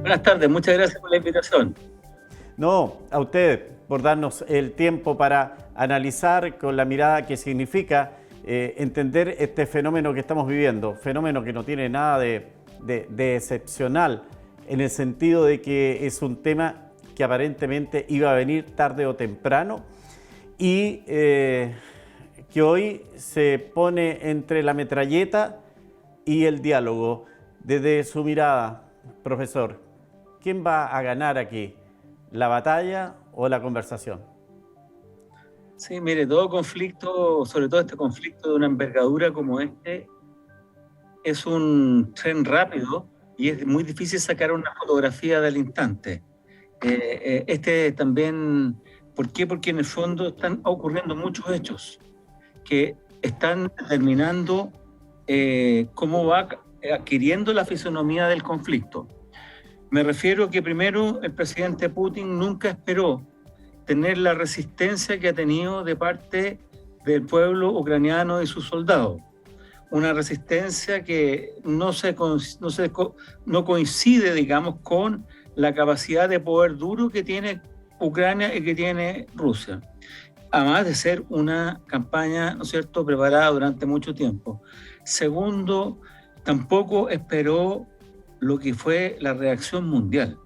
Buenas tardes, muchas gracias por la invitación. No, a usted por darnos el tiempo para analizar con la mirada que significa entender este fenómeno que estamos viviendo, fenómeno que no tiene nada de excepcional, en el sentido de que es un tema que aparentemente iba a venir tarde o temprano y que hoy se pone entre la metralleta y el diálogo. Desde su mirada, profesor, ¿quién va a ganar aquí? ¿La batalla o la conversación? Sí, mire, todo conflicto, sobre todo este conflicto de una envergadura como este, es un tren rápido y es muy difícil sacar una fotografía del instante. Este también, ¿por qué? Porque en el fondo están ocurriendo muchos hechos que están determinando cómo va adquiriendo la fisonomía del conflicto. Me refiero que primero el presidente Putin nunca esperó tener la resistencia que ha tenido de parte del pueblo ucraniano y sus soldados. Una resistencia que no coincide, digamos, con la capacidad de poder duro que tiene Ucrania y que tiene Rusia. Además de ser una campaña, ¿no es cierto?, preparada durante mucho tiempo. Segundo, tampoco esperó lo que fue la reacción mundial.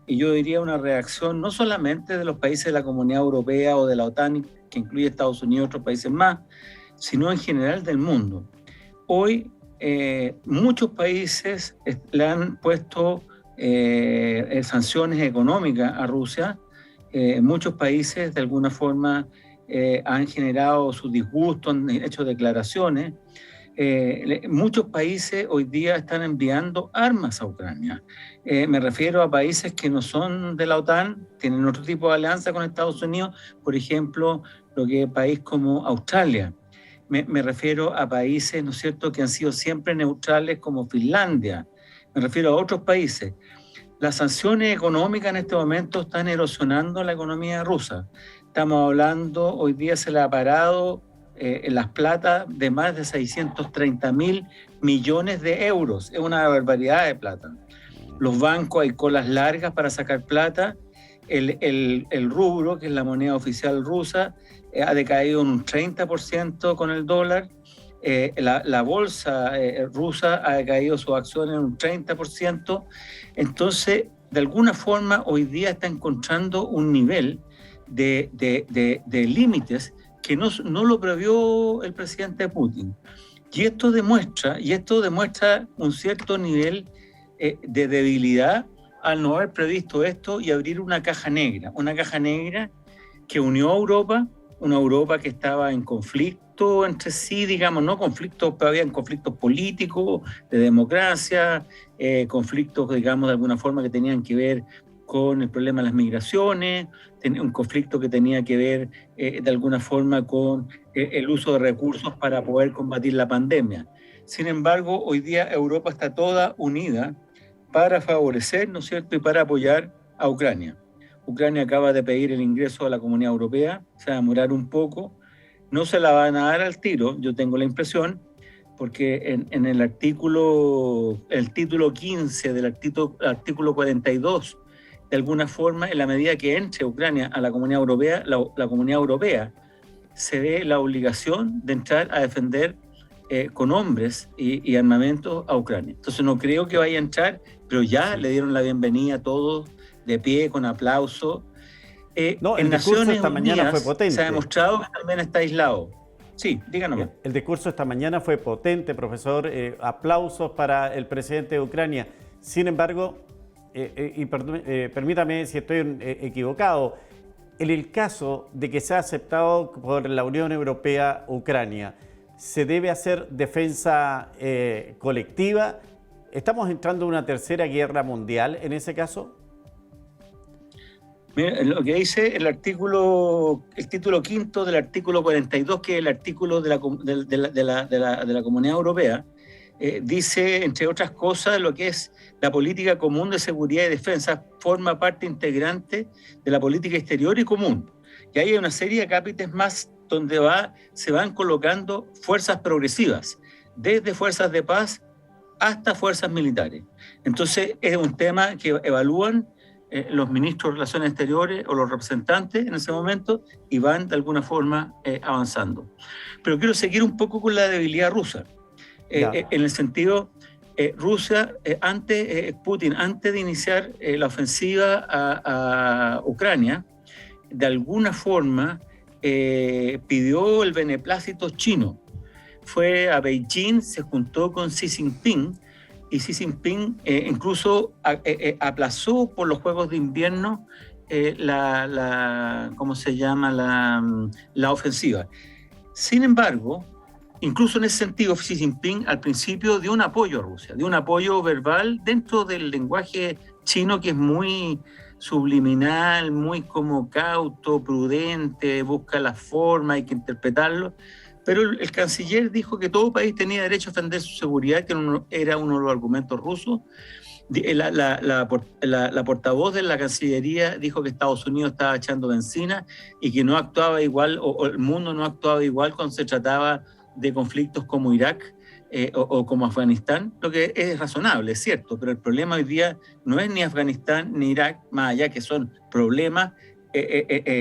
Y yo diría una reacción no solamente de los países de la Comunidad Europea o de la OTAN, que incluye Estados Unidos y otros países más, sino en general del mundo. Hoy muchos países le han puesto sanciones económicas a Rusia. Muchos países de alguna forma han generado su disgusto, han hecho declaraciones. Muchos países hoy día están enviando armas a Ucrania. Me refiero a países que no son de la OTAN, tienen otro tipo de alianza con Estados Unidos, por ejemplo, lo que es país como Australia. Me refiero a países, ¿no es cierto?, que han sido siempre neutrales como Finlandia. Me refiero a otros países. Las sanciones económicas en este momento están erosionando la economía rusa. Estamos hablando, hoy día se le ha parado las plata de más de 630.000 millones de euros. Es una barbaridad de plata. Los bancos, hay colas largas para sacar plata. El rublo, que es la moneda oficial rusa, ha decaído en un 30% con el dólar. La bolsa rusa ha decaído sus acciones en un 30%. Entonces, de alguna forma, hoy día está encontrando un nivel de límites que no lo previó el presidente Putin. Y esto demuestra un cierto nivel de debilidad al no haber previsto esto y abrir una caja negra que unió a Europa, una Europa que estaba en conflicto entre sí, digamos, no conflictos, pero habían conflictos políticos, de democracia, conflictos, digamos, de alguna forma que tenían que ver con el problema de las migraciones, un conflicto que tenía que ver de alguna forma con el uso de recursos para poder combatir la pandemia. Sin embargo, hoy día Europa está toda unida para favorecer, ¿no es cierto?, y para apoyar a Ucrania. Ucrania acaba de pedir el ingreso a la Comunidad Europea, se va a demorar un poco, no se la van a dar al tiro, yo tengo la impresión, porque en el título 15 del artículo 42, de alguna forma, en la medida que entre Ucrania a la Comunidad Europea, la Comunidad Europea se ve la obligación de entrar a defender con hombres y armamento a Ucrania. Entonces no creo que vaya a entrar, pero ya le dieron la bienvenida a todos, de pie, con aplauso. No, en el discurso Naciones esta mañana fue Unidas potente. se ha demostrado que también está aislado. Sí, díganos. El discurso esta mañana fue potente, profesor. Aplausos para el presidente de Ucrania. Sin embargo, permítame si estoy equivocado, en el caso de que sea aceptado por la Unión Europea Ucrania, ¿se debe hacer defensa colectiva? ¿Estamos entrando en una tercera guerra mundial en ese caso? Mira, lo que dice el título quinto del artículo 42, que es el artículo de la Comunidad Europea, dice, entre otras cosas, lo que es la política común de seguridad y defensa forma parte integrante de la política exterior y común. Y hay una serie de capítulos más donde se van colocando fuerzas progresivas, desde fuerzas de paz hasta fuerzas militares. Entonces es un tema que evalúan los ministros de Relaciones Exteriores o los representantes en ese momento y van de alguna forma avanzando. Pero quiero seguir un poco con la debilidad rusa, en el sentido, Rusia, Putin, antes de iniciar la ofensiva a Ucrania, de alguna forma pidió el beneplácito chino. Fue a Beijing, se juntó con Xi Jinping, y Xi Jinping incluso aplazó por los Juegos de Invierno ¿cómo se llama? La ofensiva. Sin embargo, incluso en ese sentido, Xi Jinping al principio dio un apoyo a Rusia, dio un apoyo verbal dentro del lenguaje chino que es muy subliminal, muy como cauto, prudente, busca la forma, hay que interpretarlo. Pero el canciller dijo que todo país tenía derecho a defender su seguridad, que era uno de los argumentos rusos. La portavoz de la Cancillería dijo que Estados Unidos estaba echando benzina y que no actuaba igual, o el mundo no actuaba igual cuando se trataba de conflictos como Irak o como Afganistán, lo que es razonable, es cierto, pero el problema hoy día no es ni Afganistán ni Irak, más allá que son problemas,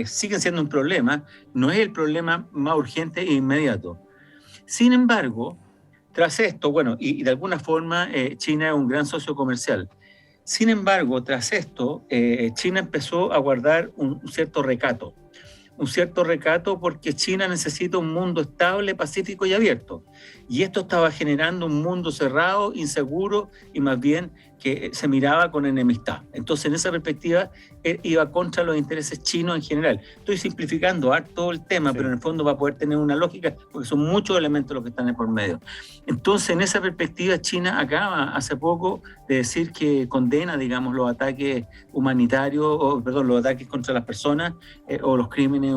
siguen siendo un problema, no es el problema más urgente e inmediato. Sin embargo, tras esto, bueno, y de alguna forma China es un gran socio comercial. Sin embargo, tras esto, China empezó a guardar un cierto recato porque China necesita un mundo estable, pacífico y abierto. Y esto estaba generando un mundo cerrado, inseguro y más bien que se miraba con enemistad. Entonces, en esa perspectiva, iba contra los intereses chinos en general. Estoy simplificando harto el tema, sí, pero en el fondo va a poder tener una lógica porque son muchos elementos los que están por medio. Entonces, en esa perspectiva, China acaba hace poco de decir que condena, digamos, los ataques humanitarios, los ataques contra las personas o los crímenes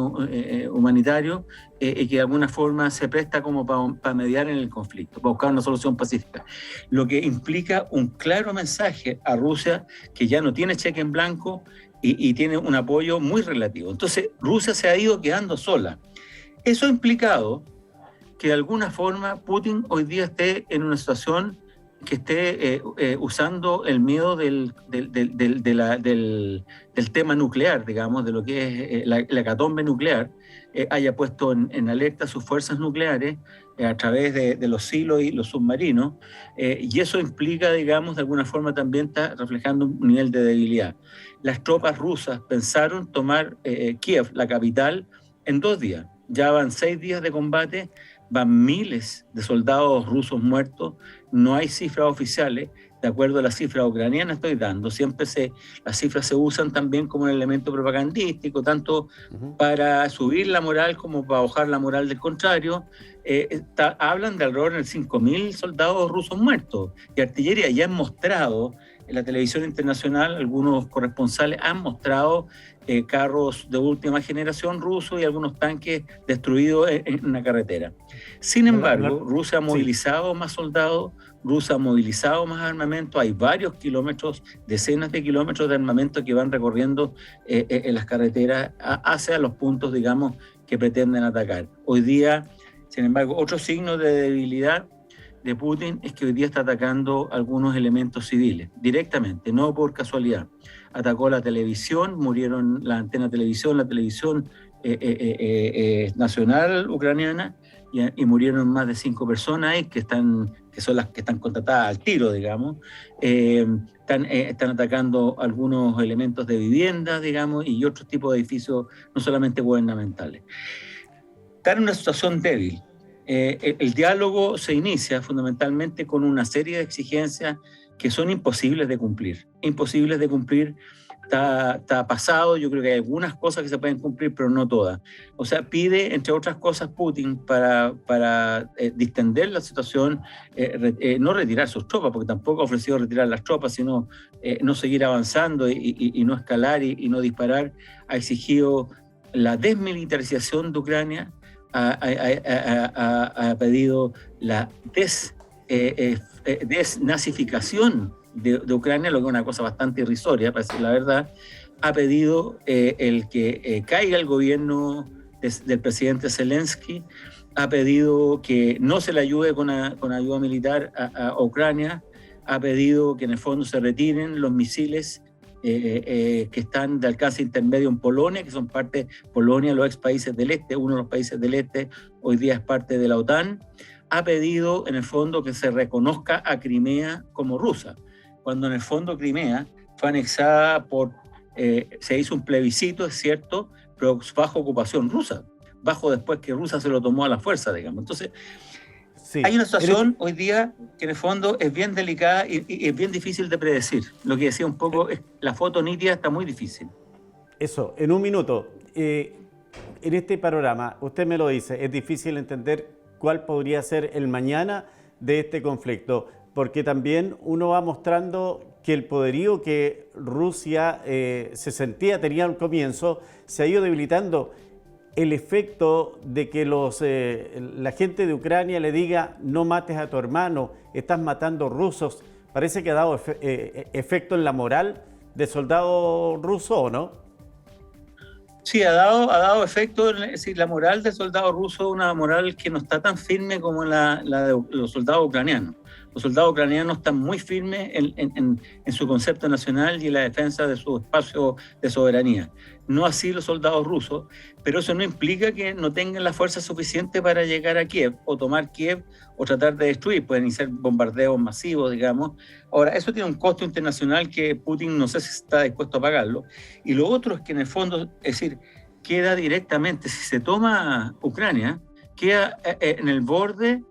humanitarios, y que de alguna forma se presta como para mediar en el conflicto, para buscar una solución pacífica. Lo que implica un claro mensaje a Rusia que ya no tiene cheque en blanco y tiene un apoyo muy relativo. Entonces, Rusia se ha ido quedando sola. Eso ha implicado que de alguna forma Putin hoy día esté en una situación que esté usando el miedo del tema nuclear, digamos, de lo que es la hecatombe nuclear, haya puesto en alerta sus fuerzas nucleares a través de los silos y los submarinos, y eso implica, digamos, de alguna forma también está reflejando un nivel de debilidad. Las tropas rusas pensaron tomar Kiev, la capital, en 2 días. Ya van 6 días de combate, van miles de soldados rusos muertos, no hay cifras oficiales, de acuerdo a las cifras ucranianas estoy dando, siempre las cifras se usan también como un elemento propagandístico, tanto para subir la moral como para bajar la moral del contrario. Hablan de alrededor de 5.000 soldados rusos muertos, y artillería ya han mostrado en la televisión internacional, algunos corresponsales han mostrado carros de última generación rusos y algunos tanques destruidos en una carretera. Sin embargo, Rusia ha movilizado más soldados, Rusia ha movilizado más armamento, hay varios kilómetros, decenas de kilómetros de armamento que van recorriendo en las carreteras hacia los puntos, digamos, que pretenden atacar. Hoy día, sin embargo, otro signo de debilidad de Putin es que hoy día está atacando algunos elementos civiles, directamente, no por casualidad. Atacó la televisión, murieron la antena televisión, la televisión nacional ucraniana, y murieron más de 5 personas que son las que están contratadas al tiro, digamos. Están atacando algunos elementos de vivienda, digamos, y otros tipos de edificios, no solamente gubernamentales. Están en una situación débil. El diálogo se inicia fundamentalmente con una serie de exigencias que son imposibles de cumplir. Imposibles de cumplir, está pasado, yo creo que hay algunas cosas que se pueden cumplir, pero no todas. O sea, pide, entre otras cosas, Putin para distender la situación, no retirar sus tropas, porque tampoco ha ofrecido retirar las tropas, sino no seguir avanzando y no escalar y no disparar. Ha exigido la desmilitarización de Ucrania, ha pedido la desnazificación de Ucrania, lo que es una cosa bastante irrisoria, para decir la verdad. Ha pedido el que caiga el gobierno del presidente Zelensky, ha pedido que no se le ayude con ayuda militar a Ucrania, ha pedido que en el fondo se retiren los misiles que están de alcance intermedio en Polonia, que son parte de Polonia, los ex países del este, uno de los países del este hoy día es parte de la OTAN. Ha pedido en el fondo que se reconozca a Crimea como rusa, cuando en el fondo Crimea fue anexada se hizo un plebiscito, es cierto, pero bajo ocupación rusa, bajo después que Rusia se lo tomó a la fuerza, digamos. Entonces, sí, hay una situación hoy día que en el fondo es bien delicada y es bien difícil de predecir. Lo que decía un poco es la foto nítida está muy difícil. Eso, en un minuto. En este panorama, usted me lo dice, es difícil entender cuál podría ser el mañana de este conflicto, porque también uno va mostrando que el poderío que Rusia tenía al comienzo, se ha ido debilitando. El efecto de que la gente de Ucrania le diga no mates a tu hermano, estás matando rusos, parece que ha dado efecto en la moral del soldado ruso, ¿o no? Sí, ha dado efecto, es decir, la moral del soldado ruso es una moral que no está tan firme como la de los soldados ucranianos. Los soldados ucranianos están muy firmes en su concepto nacional y en la defensa de su espacio de soberanía. No así los soldados rusos, pero eso no implica que no tengan la fuerza suficiente para llegar a Kiev o tomar Kiev o tratar de destruir. Pueden iniciar bombardeos masivos, digamos. Ahora, eso tiene un costo internacional que Putin no sé si está dispuesto a pagarlo. Y lo otro es que en el fondo, es decir, queda directamente, si se toma Ucrania, queda en el borde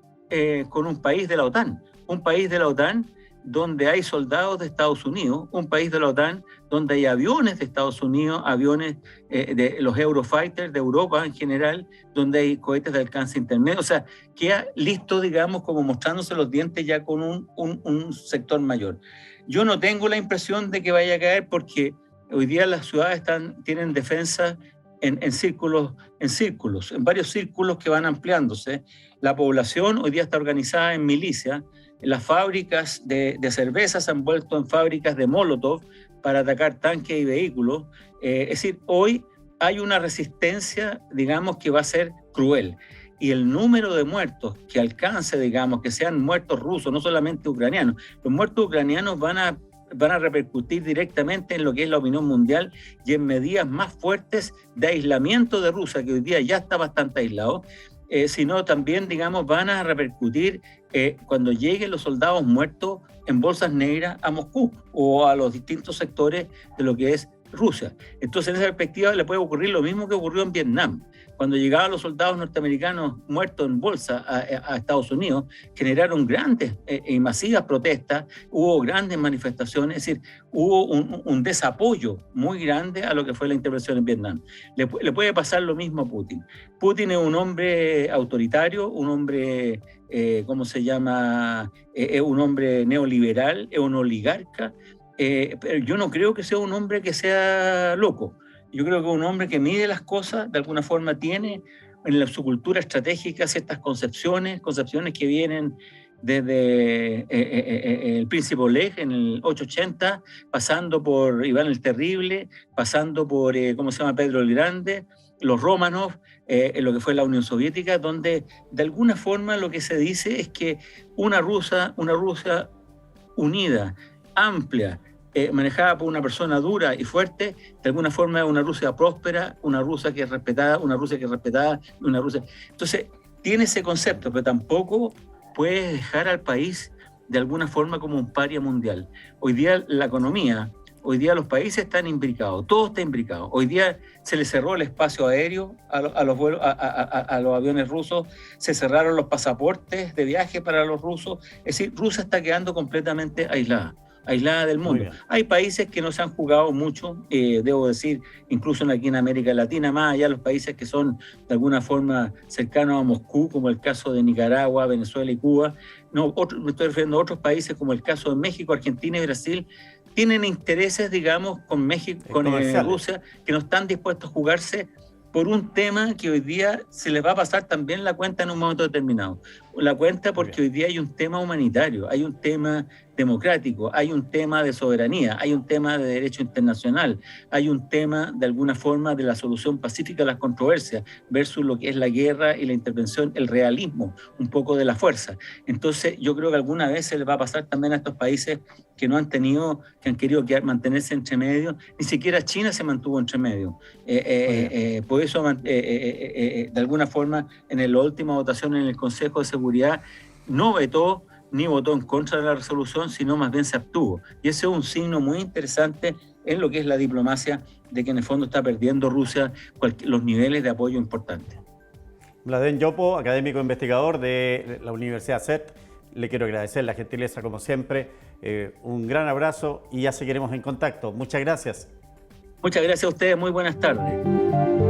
con un país de la OTAN. Un país de la OTAN donde hay soldados de Estados Unidos, un país de la OTAN donde hay aviones de Estados Unidos, aviones de los Eurofighters de Europa en general, donde hay cohetes de alcance intermedio. O sea, queda listo, digamos, como mostrándose los dientes ya con un sector mayor. Yo no tengo la impresión de que vaya a caer porque hoy día las ciudades tienen defensa en círculos, en varios círculos que van ampliándose. La población hoy día está organizada en milicias. Las fábricas de cerveza se han vuelto en fábricas de Molotov para atacar tanques y vehículos. Es decir, hoy hay una resistencia, digamos, que va a ser cruel. Y el número de muertos que alcance, digamos, que sean muertos rusos, no solamente ucranianos, los muertos ucranianos van a repercutir directamente en lo que es la opinión mundial y en medidas más fuertes de aislamiento de Rusia, que hoy día ya está bastante aislado, sino también, digamos, van a repercutir cuando lleguen los soldados muertos en bolsas negras a Moscú o a los distintos sectores de lo que es Rusia. Entonces, en esa perspectiva le puede ocurrir lo mismo que ocurrió en Vietnam. Cuando llegaban los soldados norteamericanos muertos en bolsa a Estados Unidos, generaron grandes y masivas protestas, hubo grandes manifestaciones, es decir, hubo un desapoyo muy grande a lo que fue la intervención en Vietnam. Le puede pasar lo mismo a Putin. Putin es un hombre autoritario, un hombre, ¿cómo se llama? Es un hombre neoliberal, es un oligarca, pero yo no creo que sea un hombre que sea loco. Yo creo que un hombre que mide las cosas, de alguna forma tiene en su cultura estratégica ciertas concepciones que vienen desde el Príncipe Oleg en el 880, pasando por Iván el Terrible, pasando por, ¿cómo se llama?, Pedro el Grande, los Romanov, en lo que fue la Unión Soviética, donde de alguna forma lo que se dice es que una Rusia unida, amplia, manejada por una persona dura y fuerte, de alguna forma es una Rusia próspera, una Rusia que es respetada, una Rusia. Entonces, tiene ese concepto, pero tampoco puede dejar al país de alguna forma como un paria mundial. Hoy día la economía, hoy día los países están imbricados, todo está imbricado. Hoy día se le cerró el espacio aéreo a los aviones rusos, se cerraron los pasaportes de viaje para los rusos. Es decir, Rusia está quedando completamente aislada del mundo. Hay países que no se han jugado mucho, debo decir, incluso aquí en América Latina, más allá de los países que son de alguna forma cercanos a Moscú, como el caso de Nicaragua, Venezuela y Cuba. No, me estoy refiriendo a otros países como el caso de México, Argentina y Brasil, tienen intereses, digamos, con México, con Rusia, que no están dispuestos a jugarse por un tema que hoy día se les va a pasar también la cuenta en un momento determinado. la cuenta porque hoy día hay un tema humanitario, hay un tema democrático, hay un tema de soberanía, hay un tema de derecho internacional, hay un tema de alguna forma de la solución pacífica a las controversias versus lo que es la guerra y la intervención, el realismo, un poco de la fuerza. Entonces yo creo que alguna vez se les va a pasar también a estos países que no han tenido, que han querido mantenerse entre medio, ni siquiera China se mantuvo entre medio. Por eso, de alguna forma, en la última votación en el Consejo de Seguridad, no vetó ni votó en contra de la resolución, sino más bien se abstuvo. Y ese es un signo muy interesante en lo que es la diplomacia, de que en el fondo está perdiendo Rusia los niveles de apoyo importantes. Mladen Yopo, académico investigador de la Universidad CET, le quiero agradecer la gentileza como siempre. Un gran abrazo y ya seguiremos en contacto. Muchas gracias. Muchas gracias a ustedes, muy buenas tardes.